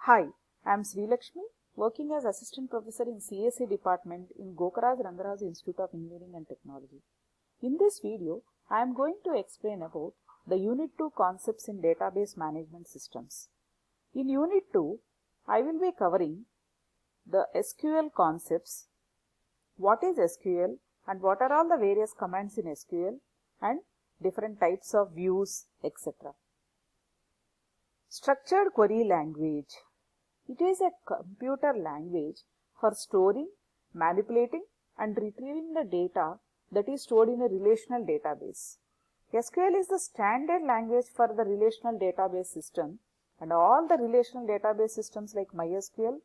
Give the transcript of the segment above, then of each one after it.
Hi, I am Sri Lakshmi, working as Assistant Professor in CSE Department in Gokaraj Rangaraj Institute of Engineering and Technology. In this video, I am going to explain about the Unit 2 concepts in database management systems. In Unit 2, I will be covering the SQL concepts, what is SQL and what are all the various commands in SQL and different types of views, etc. Structured query language. It is a computer language for storing, manipulating and retrieving the data that is stored in a relational database. SQL is the standard language for the relational database system, and all the relational database systems like MySQL,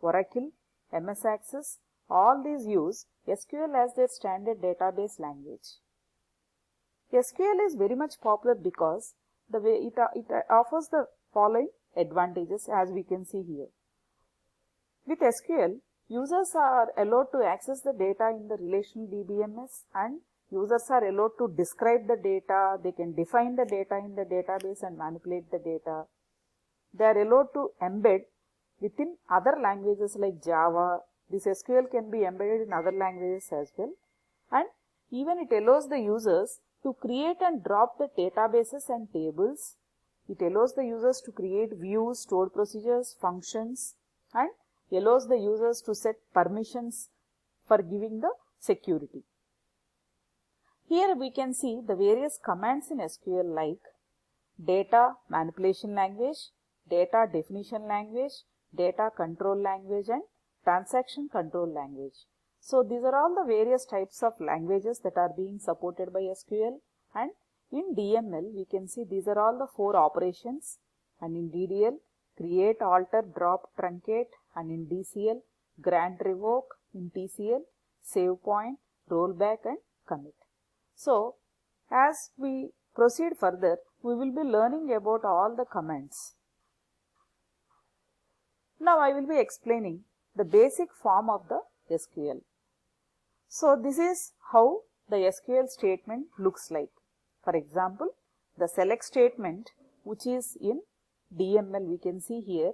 Oracle, MS Access, all these use SQL as their standard database language. SQL is very much popular because the way it offers the following advantages as we can see here. With SQL, users are allowed to access the data in the relational DBMS and users are allowed to describe the data, they can define the data in the database and manipulate the data. They are allowed to embed within other languages like Java. This SQL can be embedded in other languages as well, and even it allows the users to create and drop the databases and tables. It allows the users to create views, stored procedures, functions, and allows the users to set permissions for giving the security. Here we can see the various commands in SQL like data manipulation language, data definition language, data control language and transaction control language. So these are all the various types of languages that are being supported by SQL, and in DML we can see these are all the 4 operations, and in DDL create, alter, drop, truncate, and in DCL grant, revoke, in TCL save point, rollback and commit. So as we proceed further, we will be learning about all the commands. Now I will be explaining the basic form of the SQL. So this is how the SQL statement looks like. For example, the select statement which is in DML we can see here,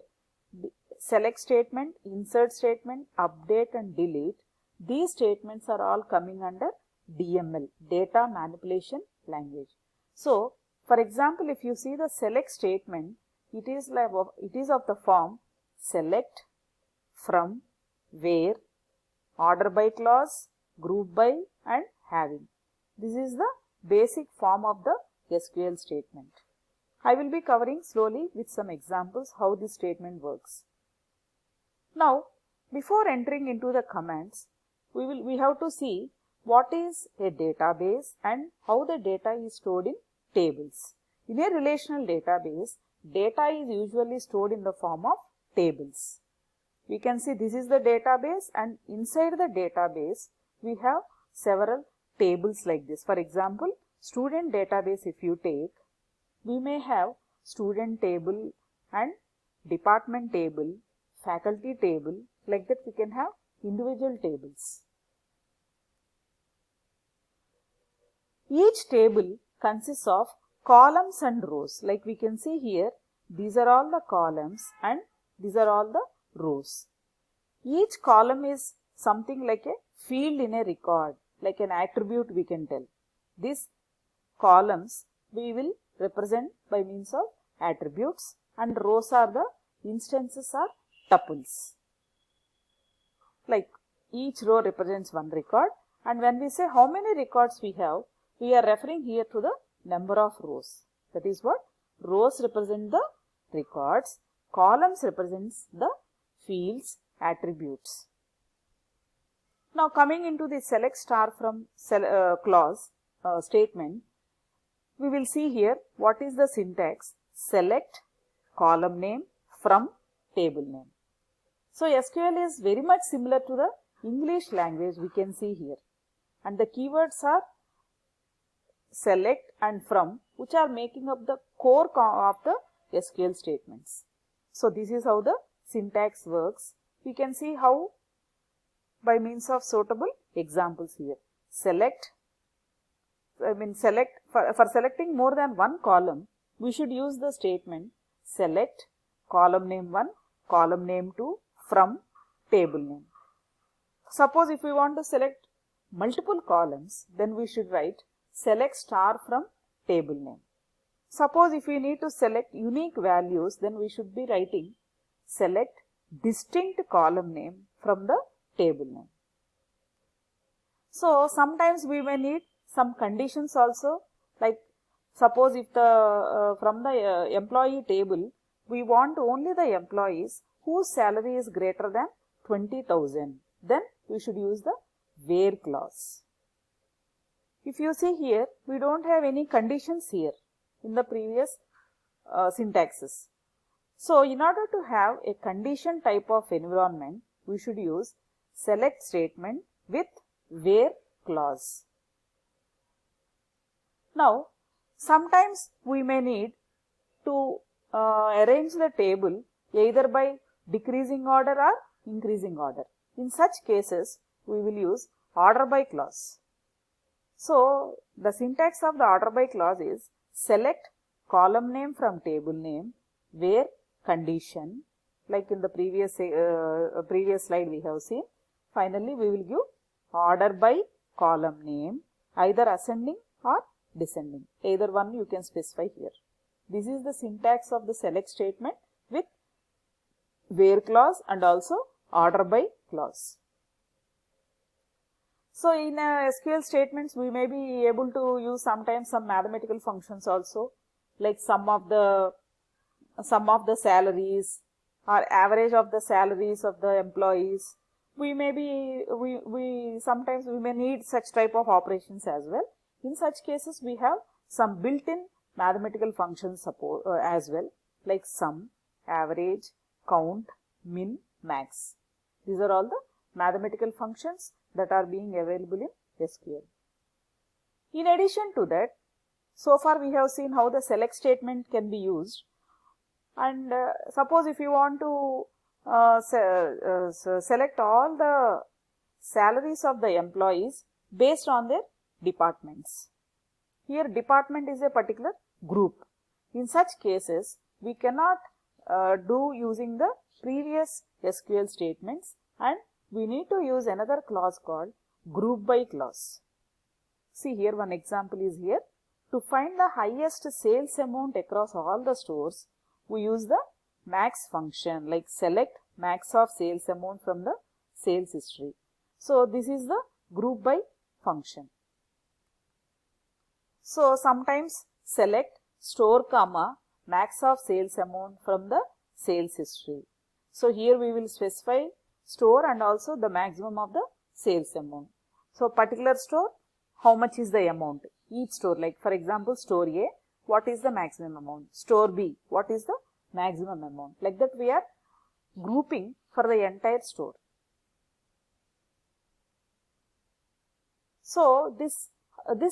select statement, insert statement, update and delete. These statements are all coming under DML, data manipulation language. So for example, if you see the select statement, it is of the form select, from, where, order by clause, group by and having. This is the basic form of the SQL statement. I will be covering slowly with some examples how this statement works. Now, before entering into the commands, we have to see what is a database and how the data is stored in tables. In a relational database, data is usually stored in the form of tables. We can see this is the database, and inside the database we have several tables like this. For example, student database if you take, we may have student table and department table, faculty table, like that we can have individual tables. Each table consists of columns and rows, like we can see here, these are all the columns and these are all the rows. Each column is something like a field in a record, like an attribute we can tell. These columns we will represent by means of attributes, and rows are the instances or tuples. Like each row represents one record, and when we say how many records we have, we are referring here to the number of rows. That is what rows represent the records, columns represents the fields, attributes. Now coming into the select star from clause statement, we will see here what is the syntax: select column name from table name. So SQL is very much similar to the English language we can see here, and the keywords are select and from, which are making up the core of the SQL statements. So this is how the syntax works. We can see how by means of suitable examples here. Select, for selecting more than one column, we should use the statement select column name 1, column name to from table name. Suppose if we want to select multiple columns, then we should write select star from table name. Suppose if we need to select unique values, then we should be writing select distinct column name from the table name. So sometimes we may need some conditions also, like suppose if the from the employee table we want only the employees whose salary is greater than 20,000, then we should use the where clause. If you see here, we don't have any conditions here in the previous syntaxes. So in order to have a condition type of environment, we should use select statement with where clause. Now sometimes we may need to arrange the table either by decreasing order or increasing order. In such cases, we will use order by clause. So the syntax of the order by clause is select column name from table name where condition, like in the previous slide we have seen. Finally, we will give order by column name, either ascending or descending. Either one you can specify here. This is the syntax of the select statement with where clause and also order by clause. So in SQL statements, we may be able to use sometimes some mathematical functions also, like sum of the salaries or average of the salaries of the employees. We may sometimes we may need such type of operations as well. In such cases, we have some built-in mathematical functions support as well, like sum, average, count, min, max. These are all the mathematical functions that are being available in SQL. In addition to that, so far we have seen how the select statement can be used. And suppose if you want to select all the salaries of the employees based on their departments. Here department is a particular group. In such cases, we cannot do using the previous SQL statements, and we need to use another clause called group by clause. See here, one example is here. To find the highest sales amount across all the stores, we use the max function, like select max of sales amount from the sales history. So this is the group by function. So sometimes select store comma max of sales amount from the sales history. So here we will specify store and also the maximum of the sales amount. So particular store, how much is the amount? Each store, like for example store A, what is the maximum amount? Store B, what is the maximum amount? Like that we are grouping for the entire store. So this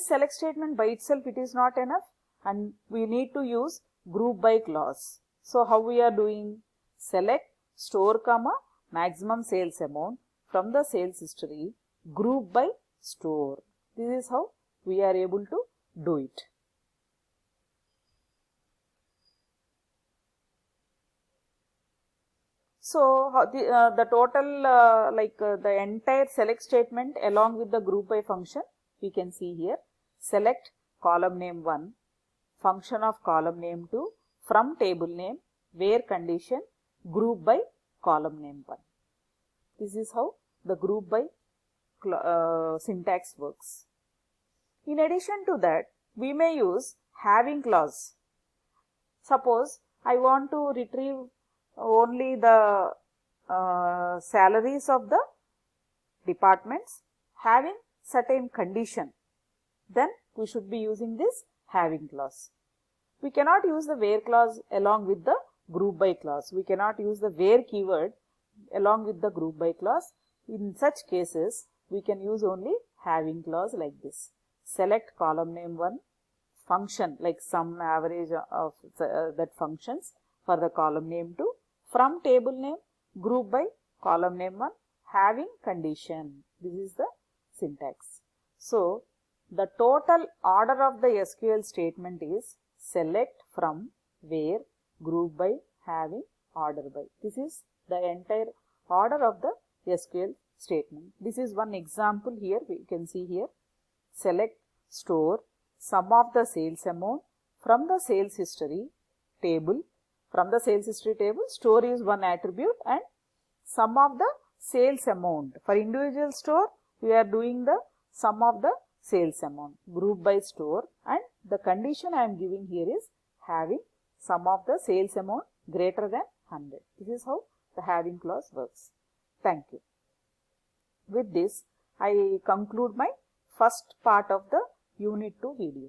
select statement by itself, it is not enough, and we need to use group by clause. So how we are doing? Select store comma maximum sales amount from the sales history, group by store. This is how we are able to do it. So the total the entire select statement along with the group by function, we can see here. Select column name 1, function of column name 2, from table name, where condition, group by column name 1. This is how the group by syntax works. In addition to that, we may use having clause. Suppose I want to retrieve only the salaries of the departments having certain condition, then we should be using this having clause. We cannot use the where clause along with the group by clause. We cannot use the where keyword along with the group by clause. In such cases, we can use only having clause like this. Select column name 1, function like sum, average of that functions for the column name 2, from table name, group by column name 1, having condition. This is the syntax. So the total order of the SQL statement is select, from, where, group by, having, order by. This is the entire order of the SQL statement. This is one example here. We can see here. Select store sum of the sales amount from the sales history table. From the sales history table, store is one attribute and sum of the sales amount. For individual store, we are doing the sum of the sales amount. Group by store, and the condition I am giving here is having sum of the sales amount greater than 100. This is how the having clause works. Thank you. With this, I conclude my first part of the Unit 2 video.